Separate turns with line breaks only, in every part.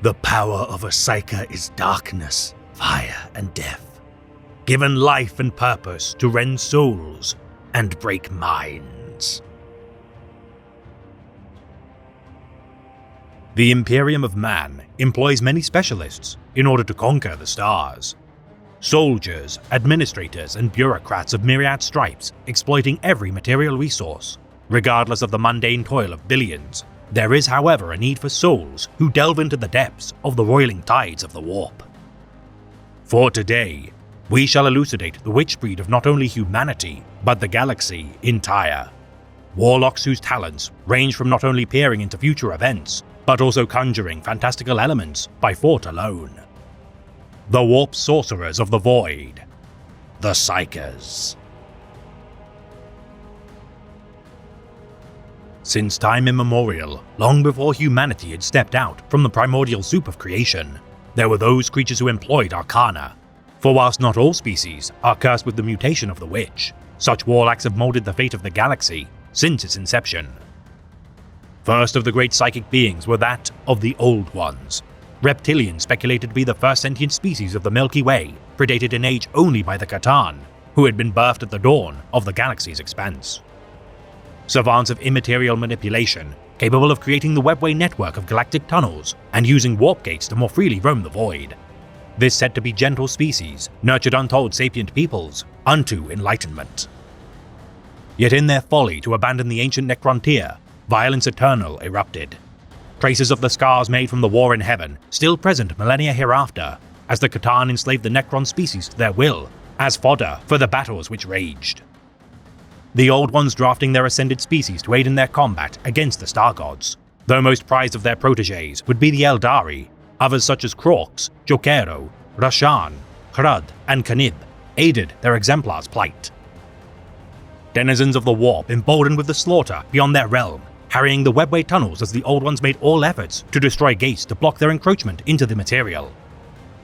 The power of a Psyker is darkness, fire, and death, given life and purpose to rend souls and break minds. The Imperium of Man employs many specialists in order to conquer the stars. Soldiers, administrators, and bureaucrats of myriad stripes exploiting every material resource. Regardless of the mundane toil of billions, there is, however, a need for souls who delve into the depths of the roiling tides of the warp. For today, we shall elucidate the witch breed of not only humanity, but the galaxy entire. Warlocks whose talents range from not only peering into future events, but also conjuring fantastical elements by thought alone. The warp sorcerers of the void, the Psykers. Since time immemorial, long before humanity had stepped out from the primordial soup of creation, there were those creatures who employed arcana. For whilst not all species are cursed with the mutation of the witch, such warlocks have molded the fate of the galaxy since its inception. First of the great psychic beings were that of the Old Ones. Reptilians speculated to be the first sentient species of the Milky Way, predated in age only by the C'tan, who had been birthed at the dawn of the galaxy's expanse. Savants of immaterial manipulation, capable of creating the webway network of galactic tunnels and using warp gates to more freely roam the void. This said to be gentle species, nurtured untold sapient peoples unto enlightenment. Yet in their folly to abandon the ancient Necrontyr, violence eternal erupted. Traces of the scars made from the war in heaven still present millennia hereafter, as the C'tan enslaved the Necron species to their will, as fodder for the battles which raged. The Old Ones drafting their ascended species to aid in their combat against the Star Gods, though most prized of their protégés would be the Eldari. Others such as Krox, Jokero, Rashan, Hrud, and Kanib aided their exemplars' plight. Denizens of the warp emboldened with the slaughter beyond their realm, harrying the webway tunnels as the Old Ones made all efforts to destroy gates to block their encroachment into the material.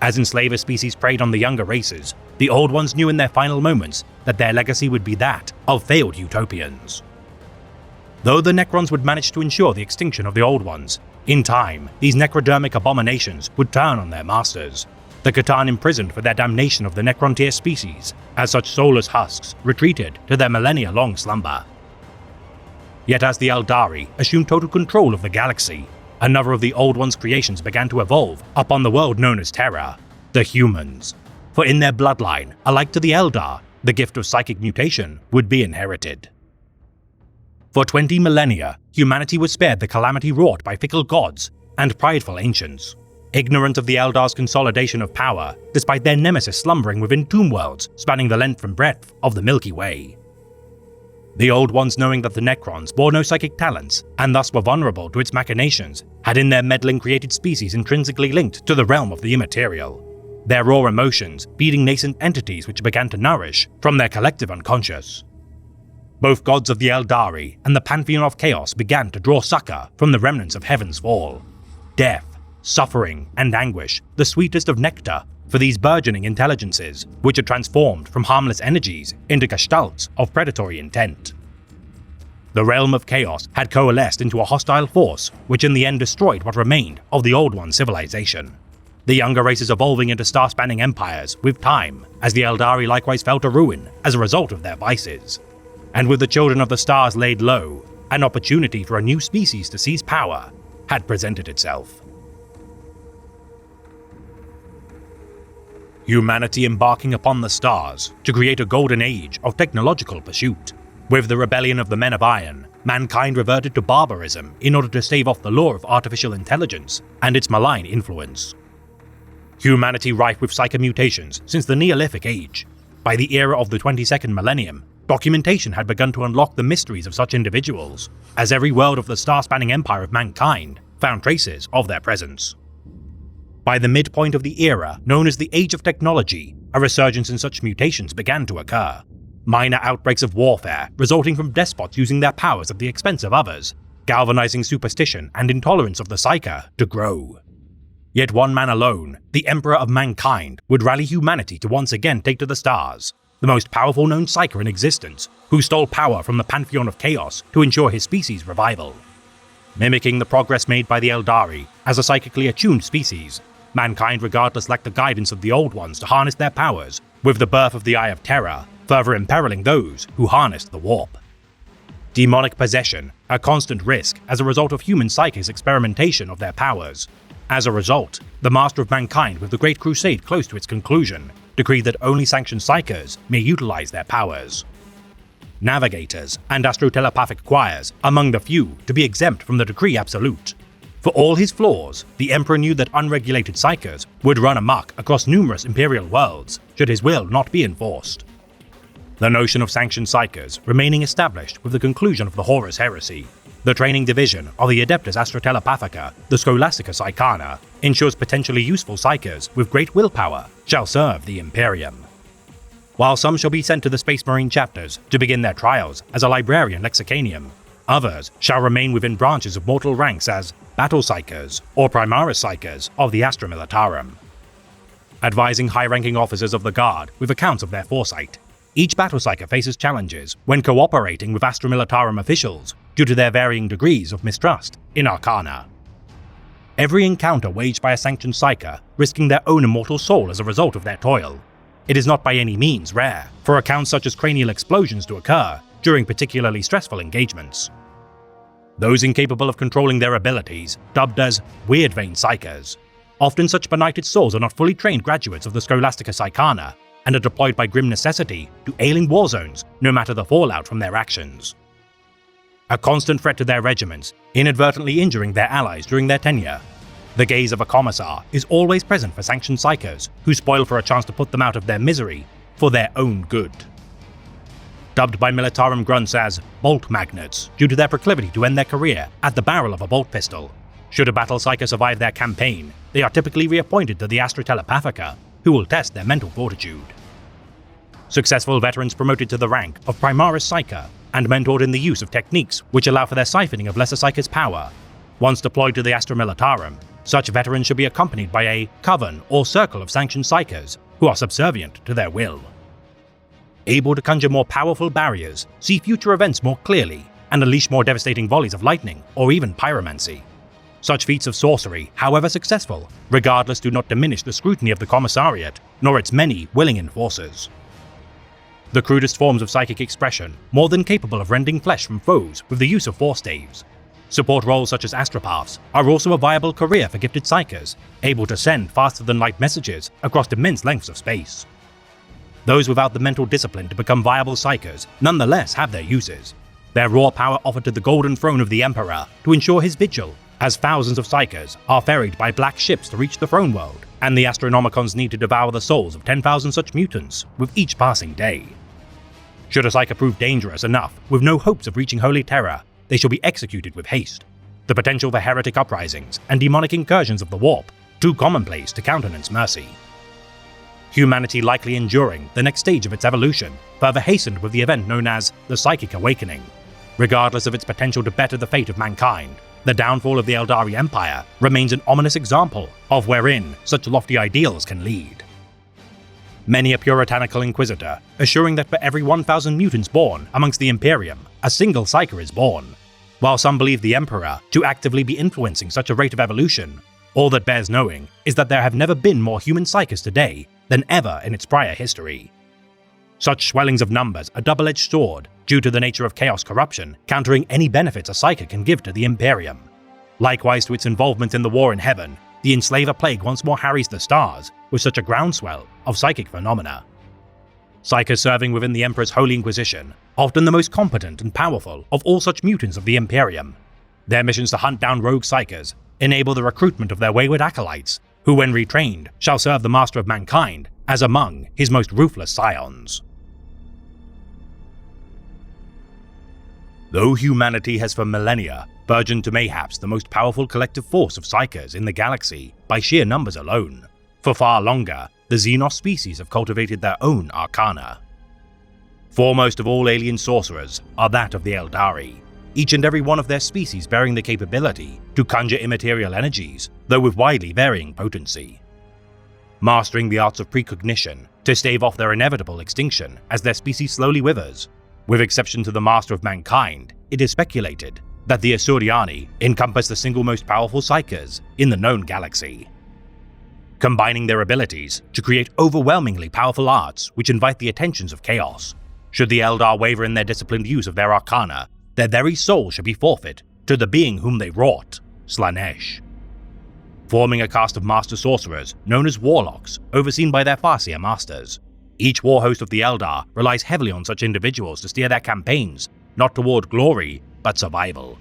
As enslaver species preyed on the younger races, the Old Ones knew in their final moments that their legacy would be that of failed utopians. Though the Necrons would manage to ensure the extinction of the Old Ones, in time, these necrodermic abominations would turn on their masters, the C'tan imprisoned for their damnation of the Necrontyr species, as such soulless husks retreated to their millennia-long slumber. Yet as the Eldari assumed total control of the galaxy, another of the Old Ones' creations began to evolve upon the world known as Terra, the humans. For in their bloodline, alike to the Eldar, the gift of psychic mutation would be inherited. For 20 millennia, humanity was spared the calamity wrought by fickle gods and prideful ancients, ignorant of the Eldar's consolidation of power, despite their nemesis slumbering within tomb worlds spanning the length and breadth of the Milky Way. The Old Ones, knowing that the Necrons bore no psychic talents and thus were vulnerable to its machinations, had in their meddling created species intrinsically linked to the realm of the immaterial, their raw emotions feeding nascent entities which began to nourish from their collective unconscious. Both gods of the Eldari and the Pantheon of Chaos began to draw succor from the remnants of Heaven's fall. Death, suffering, and anguish, the sweetest of nectar for these burgeoning intelligences, which had transformed from harmless energies into gestalts of predatory intent. The realm of chaos had coalesced into a hostile force which in the end destroyed what remained of the Old One civilization. The younger races evolving into star-spanning empires with time, as the Eldari likewise fell to ruin as a result of their vices. And with the children of the stars laid low, an opportunity for a new species to seize power had presented itself. Humanity embarking upon the stars to create a golden age of technological pursuit. With the rebellion of the Men of Iron, mankind reverted to barbarism in order to stave off the law of artificial intelligence and its malign influence. Humanity rife with psychomutations since the Neolithic Age. By the era of the 22nd millennium, documentation had begun to unlock the mysteries of such individuals, as every world of the star-spanning empire of mankind found traces of their presence. By the midpoint of the era known as the Age of Technology, a resurgence in such mutations began to occur. Minor outbreaks of warfare resulting from despots using their powers at the expense of others, galvanizing superstition and intolerance of the Psyker to grow. Yet one man alone, the Emperor of Mankind, would rally humanity to once again take to the stars, the most powerful known Psyker in existence, who stole power from the Pantheon of Chaos to ensure his species' revival. Mimicking the progress made by the Eldari as a psychically attuned species, mankind regardless lacked the guidance of the Old Ones to harness their powers, with the birth of the Eye of Terror further imperiling those who harnessed the warp. Demonic possession, a constant risk as a result of human psyche's experimentation of their powers. As a result, the Master of Mankind, with the Great Crusade close to its conclusion, decreed that only sanctioned psychers may utilize their powers. Navigators and astro-telepathic choirs among the few to be exempt from the decree absolute. For all his flaws, the Emperor knew that unregulated psychers would run amok across numerous Imperial worlds should his will not be enforced. The notion of sanctioned psychers remaining established with the conclusion of the Horus Heresy, the training division of the Adeptus Astrotelepathica, the Scholastica Psychana, ensures potentially useful psychers with great willpower shall serve the Imperium. While some shall be sent to the Space Marine chapters to begin their trials as a Librarian Lexicanium, others shall remain within branches of mortal ranks as Battle Psychers or Primaris Psychers of the Astra Militarum. Advising high-ranking officers of the Guard with accounts of their foresight, each Battle Psyker faces challenges when cooperating with Astra Militarum officials due to their varying degrees of mistrust in Arcana. Every encounter waged by a sanctioned Psyker risking their own immortal soul as a result of their toil. It is not by any means rare for accounts such as cranial explosions to occur during particularly stressful engagements. Those incapable of controlling their abilities, dubbed as Weird Vein Psychers. Often such benighted souls are not fully trained graduates of the Scholastica Psychana and are deployed by grim necessity to ailing war zones no matter the fallout from their actions. A constant threat to their regiments, inadvertently injuring their allies during their tenure. The gaze of a commissar is always present for sanctioned psychers who spoil for a chance to put them out of their misery for their own good. Dubbed by Militarum grunts as bolt magnets due to their proclivity to end their career at the barrel of a bolt pistol. Should a battle psyker survive their campaign, they are typically reappointed to the Astra Telepathica, who will test their mental fortitude. Successful veterans promoted to the rank of Primaris Psyker and mentored in the use of techniques which allow for their siphoning of lesser psychers' power. Once deployed to the Astra Militarum, such veterans should be accompanied by a coven or circle of sanctioned psychers who are subservient to their will. Able to conjure more powerful barriers, see future events more clearly, and unleash more devastating volleys of lightning or even pyromancy. Such feats of sorcery, however successful, regardless do not diminish the scrutiny of the Commissariat, nor its many willing enforcers. The crudest forms of psychic expression, more than capable of rending flesh from foes with the use of force staves. Support roles such as astropaths are also a viable career for gifted psychers, able to send faster-than-light messages across immense lengths of space. Those without the mental discipline to become viable psychers nonetheless have their uses. Their raw power offered to the Golden Throne of the Emperor to ensure his vigil, as thousands of psychers are ferried by black ships to reach the throne world, and the Astronomicons need to devour the souls of 10,000 such mutants with each passing day. Should a psyker prove dangerous enough, with no hopes of reaching Holy Terror, they shall be executed with haste. The potential for heretic uprisings and demonic incursions of the warp, too commonplace to countenance mercy. Humanity likely enduring the next stage of its evolution, further hastened with the event known as the Psychic Awakening. Regardless of its potential to better the fate of mankind, the downfall of the Eldari Empire remains an ominous example of wherein such lofty ideals can lead. Many a puritanical inquisitor, assuring that for every 1,000 mutants born amongst the Imperium, a single psyker is born. While some believe the Emperor to actively be influencing such a rate of evolution, all that bears knowing is that there have never been more human psychers today than ever in its prior history. Such swellings of numbers are a double-edged sword due to the nature of chaos corruption, countering any benefits a psyker can give to the Imperium. Likewise to its involvement in the war in heaven, the Enslaver Plague once more harries the stars with such a groundswell of psychic phenomena. Psychers serving within the Emperor's Holy Inquisition, often the most competent and powerful of all such mutants of the Imperium. Their missions to hunt down rogue psychers enable the recruitment of their wayward acolytes, who when retrained shall serve the Master of Mankind as among his most ruthless scions. Though humanity has for millennia burgeoned to mayhaps the most powerful collective force of psychers in the galaxy by sheer numbers alone, for far longer the Xenos species have cultivated their own arcana. Foremost of all alien sorcerers are that of the Eldari, each and every one of their species bearing the capability to conjure immaterial energies, though with widely varying potency. Mastering the arts of precognition to stave off their inevitable extinction as their species slowly withers. With exception to the Master of Mankind, it is speculated that the Asuriani encompass the single most powerful psykers in the known galaxy, combining their abilities to create overwhelmingly powerful arts which invite the attentions of chaos. Should the Eldar waver in their disciplined use of their arcana, their very soul should be forfeit to the being whom they wrought, Slaanesh. Forming a caste of master sorcerers known as warlocks, overseen by their Farseer masters. Each war host of the Eldar relies heavily on such individuals to steer their campaigns, not toward glory, but survival.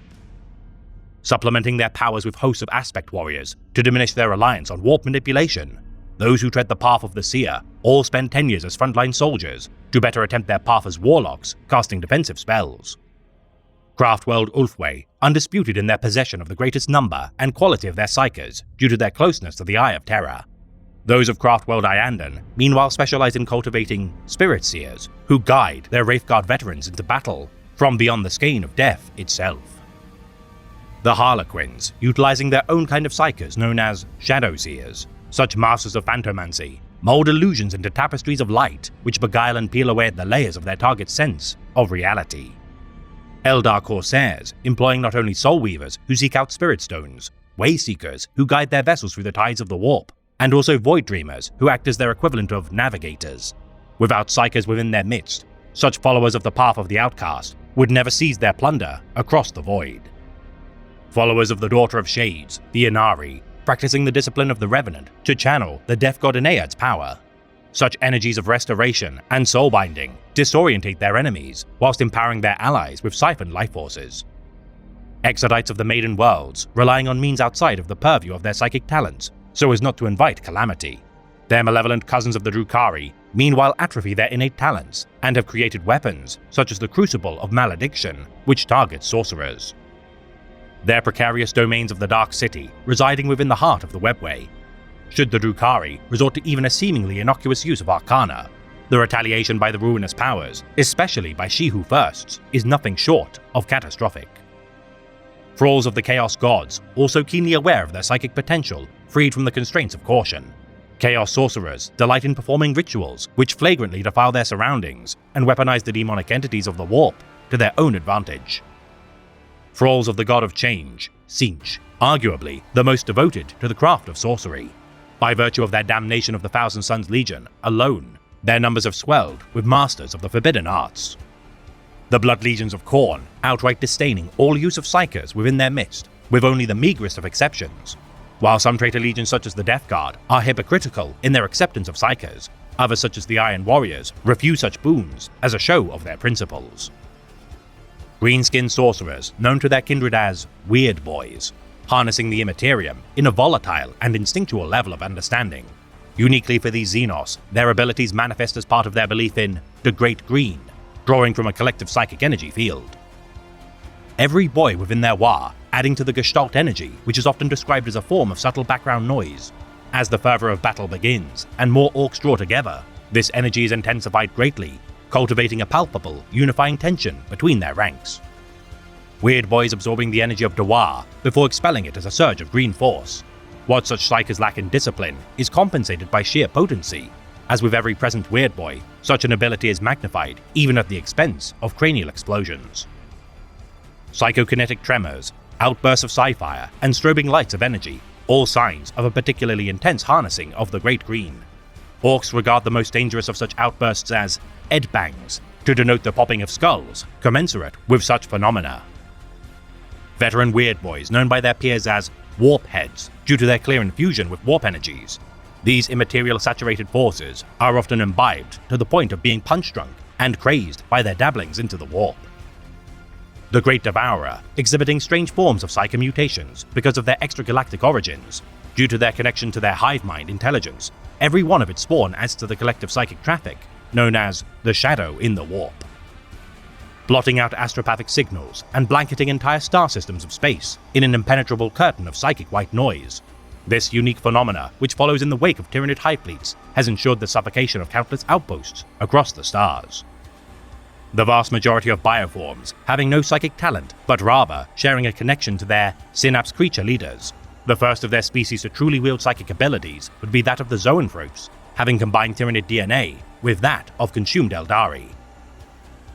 Supplementing their powers with hosts of aspect warriors to diminish their reliance on warp manipulation, those who tread the path of the Seer all spend 10 years as frontline soldiers to better attempt their path as warlocks, casting defensive spells. Craftworld Ulfway, undisputed in their possession of the greatest number and quality of their psykers due to their closeness to the Eye of Terror. Those of Craftworld Iandan, meanwhile, specialize in cultivating Spirit Seers, who guide their Wraithguard veterans into battle from beyond the skein of death itself. The Harlequins, utilizing their own kind of psykers known as Shadow Seers, such masters of phantomancy, mold illusions into tapestries of light which beguile and peel away at the layers of their target's sense of reality. Eldar Corsairs, employing not only Soul Weavers who seek out Spirit Stones, Wayseekers who guide their vessels through the tides of the warp, and also Void Dreamers who act as their equivalent of navigators. Without psykers within their midst, such followers of the path of the outcast would never seize their plunder across the void. Followers of the Daughter of Shades, the Inari, practicing the discipline of the Revenant to channel the Death God Enead's power. Such energies of restoration and soulbinding disorientate their enemies, whilst empowering their allies with siphoned life forces. Exodites of the Maiden Worlds, relying on means outside of the purview of their psychic talents, so as not to invite calamity. Their malevolent cousins of the Drukhari, meanwhile, atrophy their innate talents, and have created weapons, such as the Crucible of Malediction, which targets sorcerers. Their precarious domains of the Dark City, residing within the heart of the Webway. Should the Drukhari resort to even a seemingly innocuous use of arcana, the retaliation by the ruinous powers, especially by She Who Firsts, is nothing short of catastrophic. Thralls of the Chaos Gods, also keenly aware of their psychic potential, freed from the constraints of caution. Chaos Sorcerers delight in performing rituals which flagrantly defile their surroundings and weaponize the demonic entities of the warp to their own advantage. Thralls of the God of Change, Tzeentch, arguably the most devoted to the craft of sorcery. By virtue of their damnation of the Thousand Suns Legion alone, their numbers have swelled with masters of the forbidden arts. The Blood Legions of Khorne, outright disdaining all use of psykers within their midst, with only the meagerest of exceptions. While some traitor legions such as the Death Guard are hypocritical in their acceptance of psykers, others such as the Iron Warriors refuse such boons as a show of their principles. Green-skinned sorcerers, known to their kindred as Weird Boys, harnessing the Immaterium in a volatile and instinctual level of understanding. Uniquely for these Xenos, their abilities manifest as part of their belief in the Great Green, drawing from a collective psychic energy field. Every boy within their Wa, adding to the Gestalt energy, which is often described as a form of subtle background noise. As the fervor of battle begins, and more orcs draw together, this energy is intensified greatly, cultivating a palpable, unifying tension between their ranks. Weird Boys absorbing the energy of Dawar before expelling it as a surge of green force. What such psykers lack in discipline is compensated by sheer potency. As with every present Weird Boy, such an ability is magnified even at the expense of cranial explosions. Psychokinetic tremors, outbursts of psi-fire, and strobing lights of energy, all signs of a particularly intense harnessing of the Great Green. Orcs regard the most dangerous of such outbursts as Edbangs, to denote the popping of skulls commensurate with such phenomena. Veteran Weird Boys, known by their peers as Warp Heads, due to their clear infusion with warp energies. These immaterial saturated forces are often imbibed to the point of being punch-drunk and crazed by their dabblings into the warp. The Great Devourer, exhibiting strange forms of psychomutations because of their extragalactic origins. Due to their connection to their hive mind intelligence, every one of its spawn adds to the collective psychic traffic, known as the Shadow in the Warp. Blotting out astropathic signals and blanketing entire star systems of space in an impenetrable curtain of psychic white noise. This unique phenomena, which follows in the wake of Tyranid hive fleets, has ensured the suffocation of countless outposts across the stars. The vast majority of bioforms having no psychic talent, but rather sharing a connection to their synapse creature leaders. The first of their species to truly wield psychic abilities would be that of the Zoanthropes, having combined Tyranid DNA with that of consumed Eldari.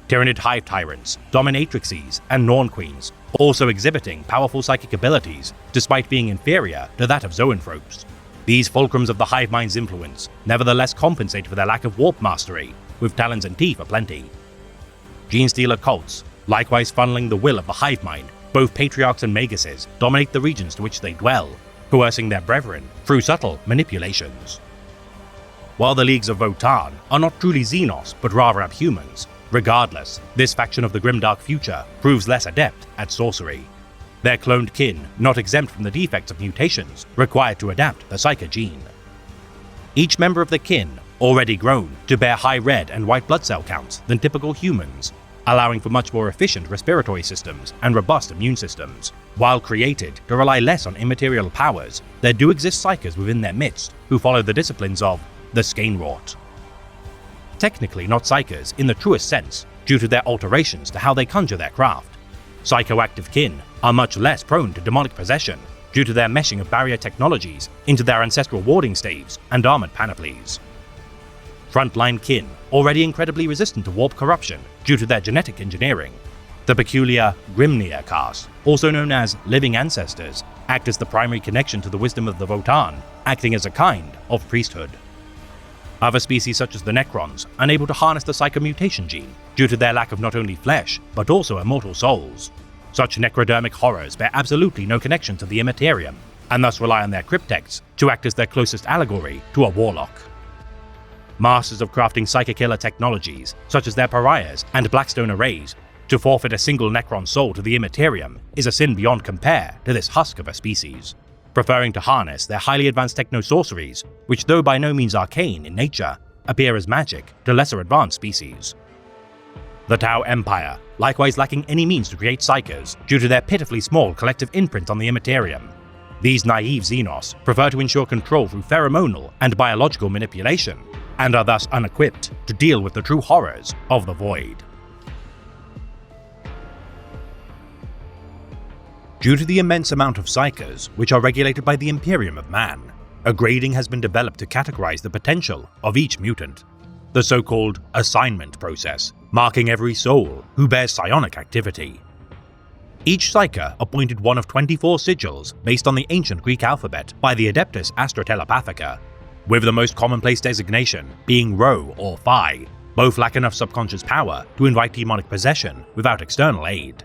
Tyranid hive tyrants, dominatrixes, and Norn queens also exhibiting powerful psychic abilities despite being inferior to that of zoanthropes. These fulcrums of the hive mind's influence nevertheless compensate for their lack of warp mastery, with talons and teeth aplenty. Genestealer cults, likewise funneling the will of the hive mind, both patriarchs and maguses dominate the regions to which they dwell, coercing their brethren through subtle manipulations. While the Leagues of Votann are not truly Xenos but rather abhumans, regardless, this faction of the grimdark future proves less adept at sorcery. Their cloned kin not exempt from the defects of mutations required to adapt the Psyker gene. Each member of the kin already grown to bear high red and white blood cell counts than typical humans, allowing for much more efficient respiratory systems and robust immune systems. While created to rely less on immaterial powers, there do exist Psykers within their midst who follow the disciplines of the Skeynrort. Technically not Psykers in the truest sense, due to their alterations to how they conjure their craft. Psychoactive kin are much less prone to demonic possession due to their meshing of barrier technologies into their ancestral warding staves and armored panoplies. Frontline kin, already incredibly resistant to warp corruption due to their genetic engineering. The peculiar Grimnir caste, also known as Living Ancestors, act as the primary connection to the wisdom of the Votann, acting as a kind of priesthood. Other species such as the Necrons, unable to harness the psychomutation gene due to their lack of not only flesh, but also immortal souls. Such necrodermic horrors bear absolutely no connection to the Immaterium, and thus rely on their cryptexts to act as their closest allegory to a warlock. Masters of crafting psychokiller technologies, such as their pariahs and Blackstone arrays, to forfeit a single Necron soul to the Immaterium is a sin beyond compare to this husk of a species, preferring to harness their highly advanced techno-sorceries, which though by no means arcane in nature, appear as magic to lesser advanced species. The Tau Empire, likewise lacking any means to create Psykers due to their pitifully small collective imprint on the Immaterium. These naive Xenos prefer to ensure control through pheromonal and biological manipulation, and are thus unequipped to deal with the true horrors of the Void. Due to the immense amount of Psykers which are regulated by the Imperium of Man, a grading has been developed to categorize the potential of each mutant, the so-called assignment process, marking every soul who bears psionic activity. Each Psyker appointed one of 24 sigils based on the ancient Greek alphabet by the Adeptus Astra Telepathica, with the most commonplace designation being Rho or Phi. Both lack enough subconscious power to invite demonic possession without external aid.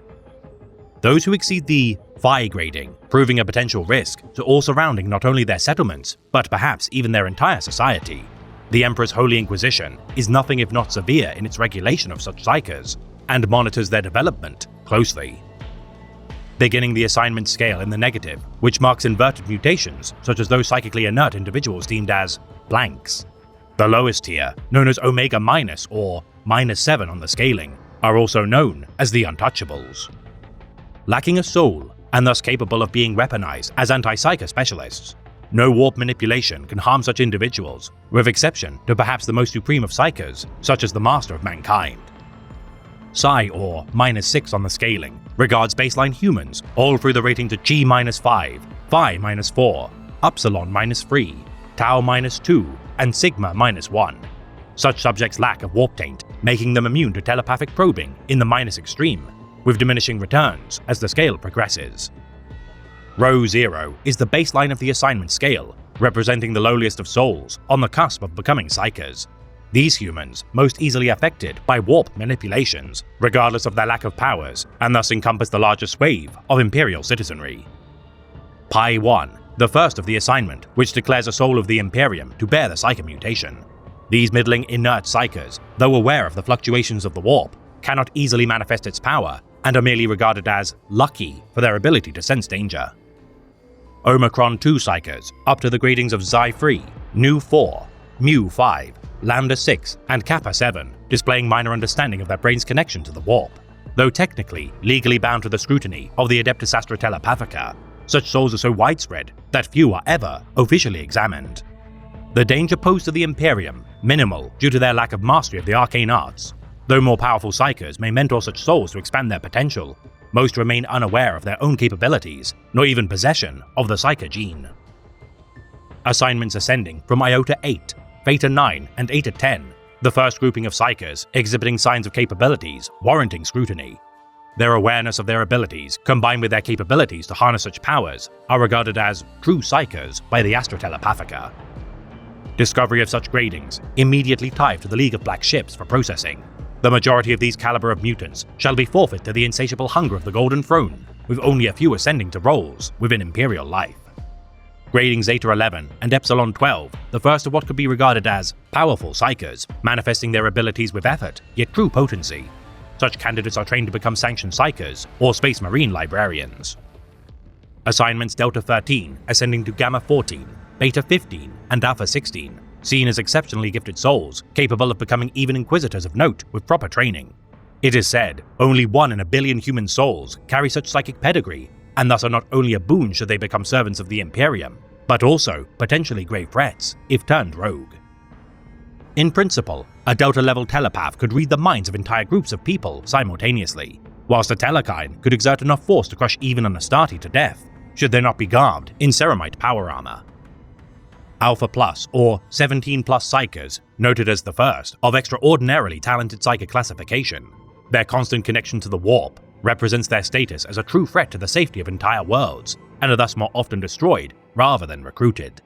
Those who exceed the Phi grading, proving a potential risk to all surrounding not only their settlements, but perhaps even their entire society. The Emperor's Holy Inquisition is nothing if not severe in its regulation of such Psykers, and monitors their development closely. Beginning the assignment scale in the negative, which marks inverted mutations such as those psychically inert individuals deemed as blanks. The lowest tier, known as Omega minus or -7 on the scaling, are also known as the Untouchables. Lacking a soul, and thus capable of being weaponized as anti-psyker specialists, no warp manipulation can harm such individuals, with exception to perhaps the most supreme of Psykers, such as the Master of Mankind. Psi, or -6 on the scaling, regards baseline humans all through the rating to Chi -5, Phi -4, Upsilon -3, Tau -2, and Sigma -1. Such subjects lack a warp taint, making them immune to telepathic probing in the minus extreme, with diminishing returns as the scale progresses. Rho 0 is the baseline of the assignment scale, representing the lowliest of souls on the cusp of becoming Psykers. These humans, most easily affected by warp manipulations, regardless of their lack of powers, and thus encompass the largest wave of Imperial citizenry. Pi 1, the first of the assignment, which declares a soul of the Imperium to bear the Psyker mutation. These middling inert Psykers, though aware of the fluctuations of the warp, cannot easily manifest its power, and are merely regarded as lucky for their ability to sense danger. Omicron 2 Psykers, up to the gradings of Xi 3, Nu 4, Mu 5, Lambda 6, and Kappa 7, displaying minor understanding of their brain's connection to the warp. Though technically legally bound to the scrutiny of the Adeptus Astra Telepathica, such souls are so widespread that few are ever officially examined. The danger posed to the Imperium, minimal due to their lack of mastery of the arcane arts. Though more powerful Psykers may mentor such souls to expand their potential, most remain unaware of their own capabilities, nor even possession of the Psyker gene. Assignments ascending from Iota 8, Theta 9, and Eta 10, the first grouping of Psykers exhibiting signs of capabilities warranting scrutiny. Their awareness of their abilities, combined with their capabilities to harness such powers, are regarded as true psychers by the Astra Telepathica. Discovery of such gradings immediately tied to the League of Black Ships for processing. The majority of these caliber of mutants shall be forfeit to the insatiable hunger of the Golden Throne, with only a few ascending to roles within Imperial life. Grading Zeta 11 and Epsilon 12, the first of what could be regarded as powerful psychers, manifesting their abilities with effort, yet true potency. Such candidates are trained to become sanctioned psychers or Space Marine librarians. Assignments Delta 13 ascending to Gamma 14, Beta 15, and Alpha 16, seen as exceptionally gifted souls, capable of becoming even Inquisitors of note with proper training. It is said, only 1 in a billion human souls carry such psychic pedigree, and thus are not only a boon should they become servants of the Imperium, but also potentially grave threats if turned rogue. In principle, a Delta-level telepath could read the minds of entire groups of people simultaneously, whilst a Telekine could exert enough force to crush even an Astarte to death, should they not be garbed in Ceramite power armor. Alpha Plus, or 17 Plus Psychers, noted as the first of extraordinarily talented psychic classification. Their constant connection to the warp represents their status as a true threat to the safety of entire worlds, and are thus more often destroyed rather than recruited.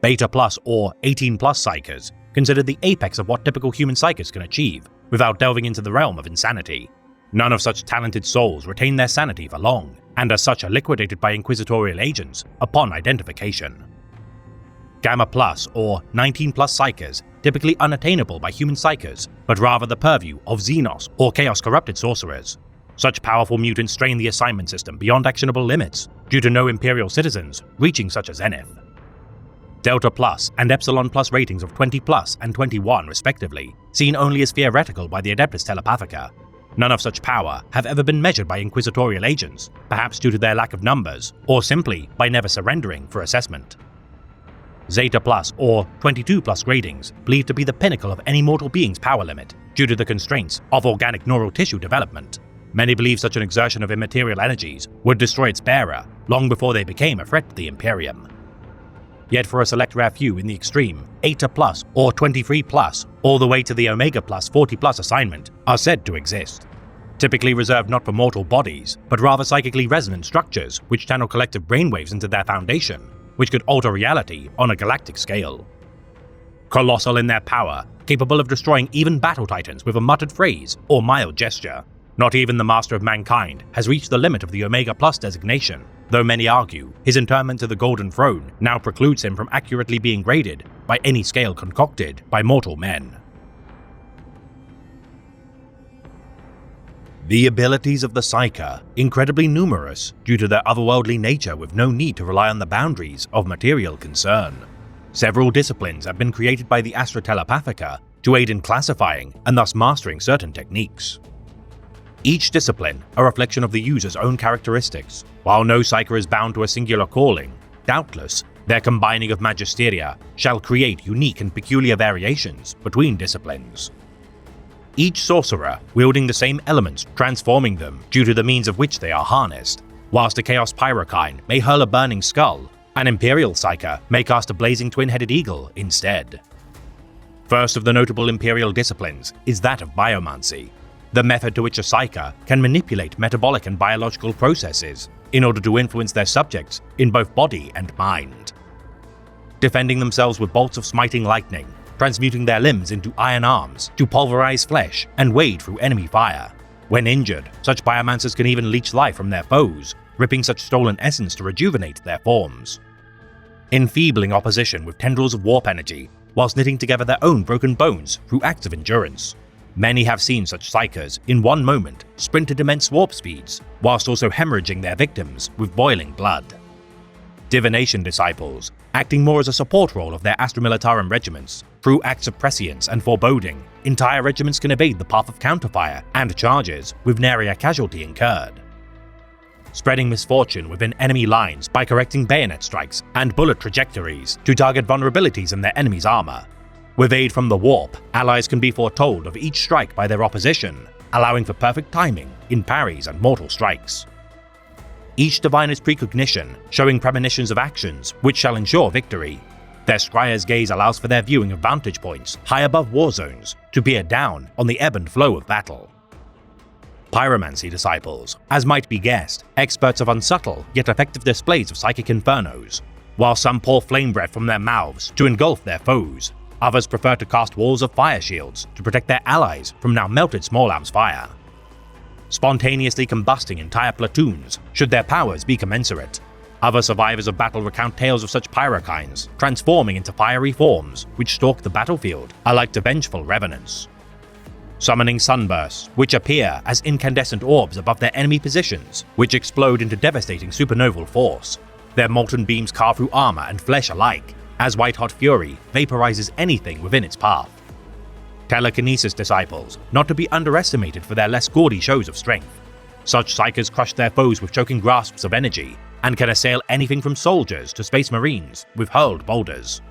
Beta Plus, or 18 Plus Psychers, considered the apex of what typical human psychers can achieve, without delving into the realm of insanity. None of such talented souls retain their sanity for long, and as such are liquidated by inquisitorial agents upon identification. Gamma Plus, or 19 Plus Psychers, typically unattainable by human psychers, but rather the purview of Xenos or Chaos-corrupted sorcerers. Such powerful mutants strain the assignment system beyond actionable limits, due to no Imperial citizens reaching such a zenith. Delta Plus and Epsilon Plus ratings of 20 Plus and 21 respectively, seen only as theoretical by the Adeptus Telepathica. None of such power have ever been measured by inquisitorial agents, perhaps due to their lack of numbers, or simply by never surrendering for assessment. Zeta Plus, or 22 Plus gradings, believed to be the pinnacle of any mortal being's power limit, due to the constraints of organic neural tissue development. Many believe such an exertion of immaterial energies would destroy its bearer long before they became a threat to the Imperium. Yet for a select rare few in the extreme, Eta Plus or 23 Plus, all the way to the Omega Plus 40 Plus assignment, are said to exist. Typically reserved not for mortal bodies, but rather psychically resonant structures which channel collective brainwaves into their foundation, which could alter reality on a galactic scale. Colossal in their power, capable of destroying even battle titans with a muttered phrase or mild gesture. Not even the Master of Mankind has reached the limit of the Omega Plus designation, though many argue his internment to the Golden Throne now precludes him from accurately being graded by any scale concocted by mortal men. The abilities of the Psyker, incredibly numerous due to their otherworldly nature with no need to rely on the boundaries of material concern. Several disciplines have been created by the Astra Telepathica to aid in classifying and thus mastering certain techniques. Each discipline a reflection of the user's own characteristics. While no Psyker is bound to a singular calling, doubtless their combining of magisteria shall create unique and peculiar variations between disciplines. Each sorcerer wielding the same elements transforming them due to the means of which they are harnessed. Whilst a Chaos Pyrokine may hurl a burning skull, an Imperial Psyker may cast a blazing twin-headed eagle instead. First of the notable Imperial disciplines is that of Biomancy, the method to which a Psyker can manipulate metabolic and biological processes in order to influence their subjects in both body and mind. Defending themselves with bolts of smiting lightning, transmuting their limbs into iron arms to pulverize flesh and wade through enemy fire. When injured, such biomancers can even leech life from their foes, ripping such stolen essence to rejuvenate their forms. Enfeebling opposition with tendrils of warp energy, whilst knitting together their own broken bones through acts of endurance. Many have seen such Psykers, in one moment, sprint at immense warp speeds, whilst also hemorrhaging their victims with boiling blood. Divination disciples, acting more as a support role of their Astra Militarum regiments, through acts of prescience and foreboding, entire regiments can evade the path of counterfire and charges with nary a casualty incurred. Spreading misfortune within enemy lines by correcting bayonet strikes and bullet trajectories to target vulnerabilities in their enemy's armor. With aid from the warp, allies can be foretold of each strike by their opposition, allowing for perfect timing in parries and mortal strikes. Each divine is precognition, showing premonitions of actions which shall ensure victory. Their scryer's gaze allows for their viewing of vantage points high above war zones to peer down on the ebb and flow of battle. Pyromancy disciples, as might be guessed, experts of unsubtle yet effective displays of psychic infernos. While some pour flame breath from their mouths to engulf their foes, others prefer to cast walls of fire shields to protect their allies from now melted small arms fire. Spontaneously combusting entire platoons should their powers be commensurate. Other survivors of battle recount tales of such pyrokines transforming into fiery forms which stalk the battlefield alike to vengeful revenants. Summoning sunbursts, which appear as incandescent orbs above their enemy positions, which explode into devastating supernoval force. Their molten beams carve through armor and flesh alike, as white-hot fury vaporizes anything within its path. Telekinesis disciples, not to be underestimated for their less gaudy shows of strength. Such psykers crush their foes with choking grasps of energy, and can assail anything from soldiers to space marines with hurled boulders.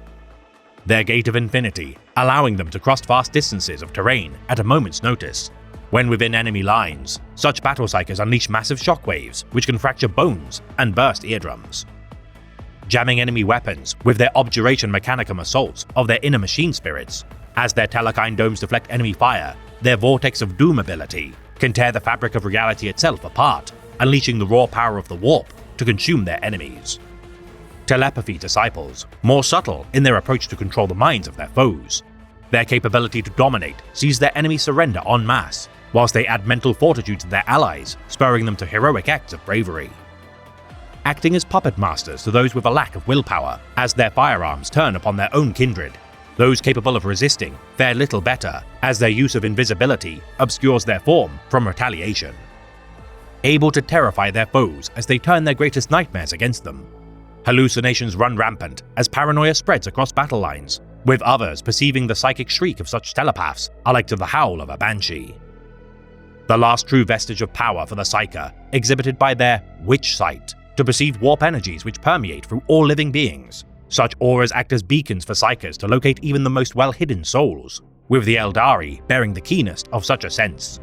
Their gate of infinity, allowing them to cross vast distances of terrain at a moment's notice. When within enemy lines, such battle psykers unleash massive shockwaves which can fracture bones and burst eardrums. Jamming enemy weapons with their Objuration Mechanicum assaults of their inner machine spirits. As their telekine domes deflect enemy fire, their Vortex of Doom ability can tear the fabric of reality itself apart, unleashing the raw power of the warp to consume their enemies. Telepathy disciples, more subtle in their approach to control the minds of their foes. Their capability to dominate sees their enemies surrender en masse, whilst they add mental fortitude to their allies, spurring them to heroic acts of bravery. Acting as puppet masters to those with a lack of willpower, as their firearms turn upon their own kindred. Those capable of resisting fare little better, as their use of invisibility obscures their form from retaliation. Able to terrify their foes as they turn their greatest nightmares against them. Hallucinations run rampant as paranoia spreads across battle lines, with others perceiving the psychic shriek of such telepaths alike to the howl of a banshee. The last true vestige of power for the psyker, exhibited by their witch sight, to perceive warp energies which permeate through all living beings. Such auras act as beacons for psykers to locate even the most well-hidden souls, with the Eldari bearing the keenest of such a sense.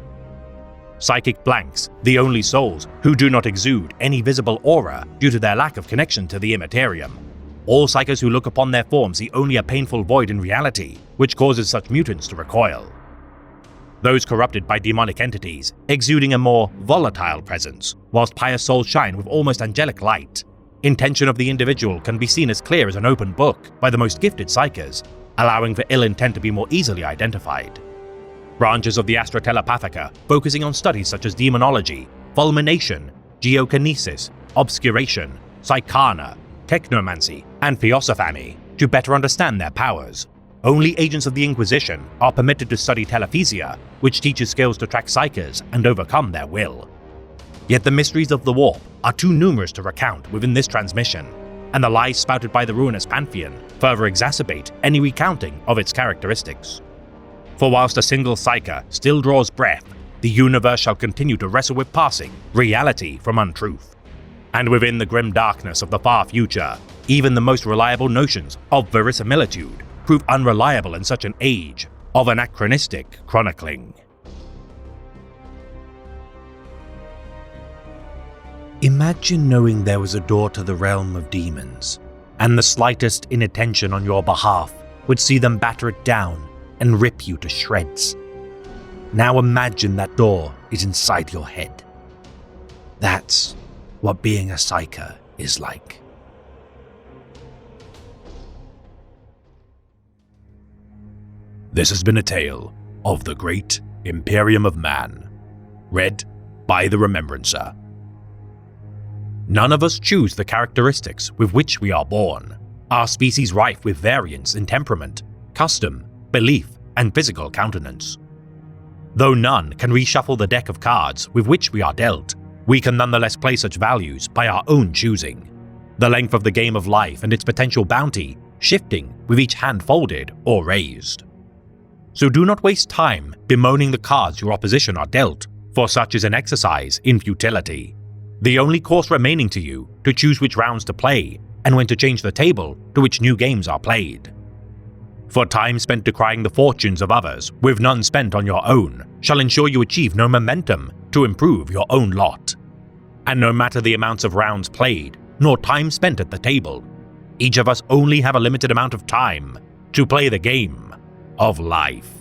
Psychic blanks, the only souls who do not exude any visible aura due to their lack of connection to the immaterium. All psykers who look upon their forms see only a painful void in reality, which causes such mutants to recoil. Those corrupted by demonic entities, exuding a more volatile presence, whilst pious souls shine with almost angelic light. Intention of the individual can be seen as clear as an open book by the most gifted psykers, allowing for ill intent to be more easily identified. Branches of the Astra Telepathica focusing on studies such as demonology, fulmination, geokinesis, obscuration, psychana, technomancy, and theosophany to better understand their powers. Only agents of the Inquisition are permitted to study telethesia, which teaches skills to track psykers and overcome their will. Yet the mysteries of the warp are too numerous to recount within this transmission, and the lies spouted by the ruinous Pantheon further exacerbate any recounting of its characteristics. For whilst a single psyker still draws breath, the universe shall continue to wrestle with passing reality from untruth. And within the grim darkness of the far future, even the most reliable notions of verisimilitude prove unreliable in such an age of anachronistic chronicling. Imagine knowing there was a door to the realm of demons, and the slightest inattention on your behalf would see them batter it down and rip you to shreds. Now imagine that door is inside your head. That's what being a psyker is like. This has been a tale of the Great Imperium of Man, read by the Remembrancer. None of us choose the characteristics with which we are born, our species rife with variance in temperament, custom, belief, and physical countenance. Though none can reshuffle the deck of cards with which we are dealt, we can nonetheless play such values by our own choosing, the length of the game of life and its potential bounty shifting with each hand folded or raised. So do not waste time bemoaning the cards your opposition are dealt, for such is an exercise in futility. The only course remaining to you to choose which rounds to play and when to change the table to which new games are played. For time spent decrying the fortunes of others with none spent on your own shall ensure you achieve no momentum to improve your own lot. And no matter the amounts of rounds played, nor time spent at the table, each of us only have a limited amount of time to play the game of life.